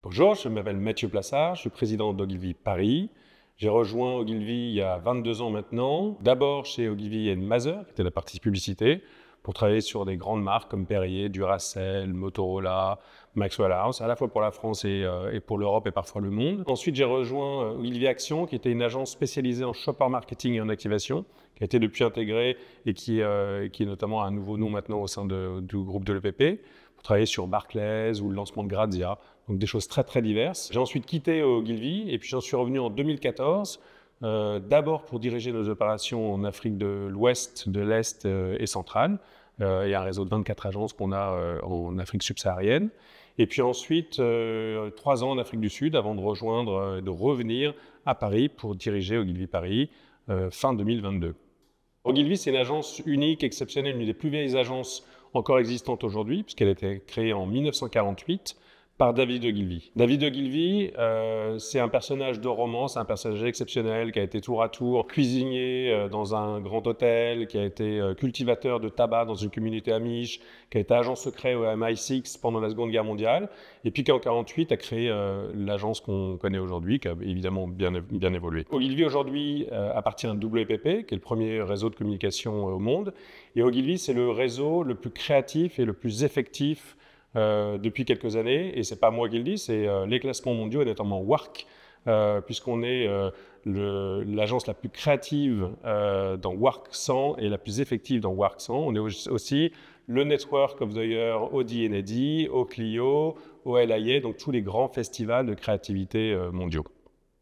Bonjour, je m'appelle Mathieu Plassard, je suis président d'Ogilvy Paris. J'ai rejoint Ogilvy il y a 22 ans maintenant, d'abord chez Ogilvy Maser, qui était la partie publicité, pour travailler sur des grandes marques comme Perrier, Duracell, Motorola, Maxwell House, à la fois pour la France et pour l'Europe et parfois le monde. Ensuite, j'ai rejoint Ogilvy Action, qui était une agence spécialisée en shopper marketing et en activation, qui a été depuis intégrée et qui est notamment un nouveau nom maintenant au sein du groupe de l'EPP, pour travailler sur Barclays ou le lancement de Grazia, donc des choses très très diverses. J'ai ensuite quitté Ogilvy et puis j'en suis revenu en 2014, d'abord pour diriger nos opérations en Afrique de l'Ouest, de l'Est et centrale. Il y a un réseau de 24 agences qu'on a en Afrique subsaharienne. Et puis ensuite, 3 ans en Afrique du Sud avant de rejoindre, de revenir à Paris pour diriger Ogilvy Paris fin 2022. Ogilvy, c'est une agence unique, exceptionnelle, une des plus vieilles agences encore existantes aujourd'hui, puisqu'elle a été créée en 1948 par David Ogilvy. David Ogilvy, c'est un personnage de roman, c'est un personnage exceptionnel qui a été tour à tour cuisinier dans un grand hôtel, qui a été cultivateur de tabac dans une communauté amish, qui a été agent secret au MI6 pendant la Seconde Guerre mondiale, et puis qui en 1948 a créé l'agence qu'on connaît aujourd'hui, qui a évidemment bien évolué. Ogilvy aujourd'hui appartient à WPP, qui est le premier réseau de communication au monde, et Ogilvy c'est le réseau le plus créatif et le plus effectif depuis quelques années, et c'est pas moi qui le dis, c'est les classements mondiaux, et notamment WARC, puisqu'on est l'agence la plus créative dans WARC 100 et la plus effective dans WARC 100. On est aussi le Network of the Year au D&AD, au Clio, au LIA, donc tous les grands festivals de créativité mondiaux.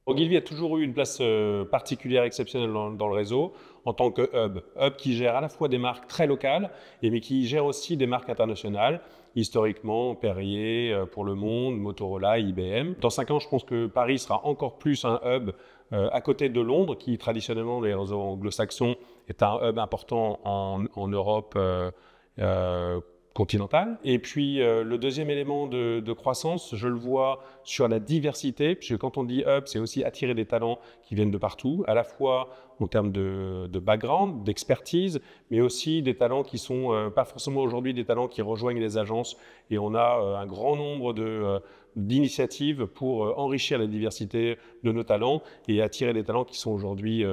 Ogilvy a toujours eu une place particulière, exceptionnelle dans le réseau en tant que hub qui gère à la fois des marques très locales, mais qui gère aussi des marques internationales, historiquement Perrier pour le monde, Motorola, IBM. Dans 5 ans, je pense que Paris sera encore plus un hub à côté de Londres, qui traditionnellement, les réseaux anglo-saxons, est un hub important en Europe continentale. Et puis le deuxième élément de croissance, je le vois sur la diversité, puisque quand on dit hub, c'est aussi attirer des talents qui viennent de partout, à la fois en termes de background, d'expertise, mais aussi des talents qui sont pas forcément aujourd'hui des talents qui rejoignent les agences. Et on a un grand nombre d'initiatives pour enrichir la diversité de nos talents et attirer des talents qui sont aujourd'hui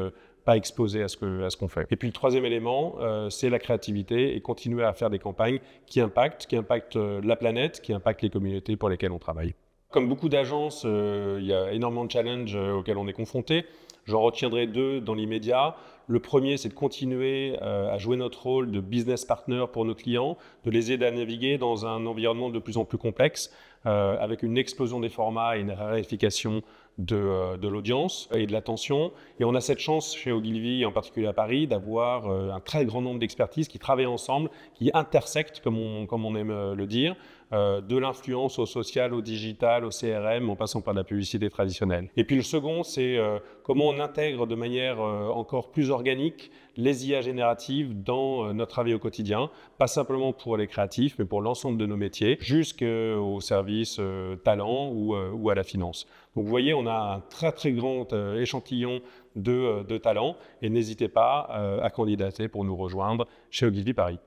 pas exposés à ce qu'on fait. Et puis le troisième élément, c'est la créativité et continuer à faire des campagnes qui impactent la planète, qui impactent les communautés pour lesquelles on travaille. Comme beaucoup d'agences, il y a énormément de challenges auxquels on est confronté. J'en retiendrai 2 dans l'immédiat. Le premier, c'est de continuer à jouer notre rôle de business partner pour nos clients, de les aider à naviguer dans un environnement de plus en plus complexe, avec une explosion des formats et une raréfication de l'audience et de l'attention. Et on a cette chance chez Ogilvy, en particulier à Paris, d'avoir un très grand nombre d'expertises qui travaillent ensemble, qui intersectent, comme on aime le dire, de l'influence au social, au digital, au CRM, en passant par la publicité traditionnelle. Et puis le second, c'est comment on intègre de manière encore plus organique les IA génératives dans notre travail au quotidien, pas simplement pour les créatifs, mais pour l'ensemble de nos métiers, jusqu'au service talent ou à la finance. Donc vous voyez, on a un très très grand échantillon de talents, et n'hésitez pas à candidater pour nous rejoindre chez Ogilvy Paris.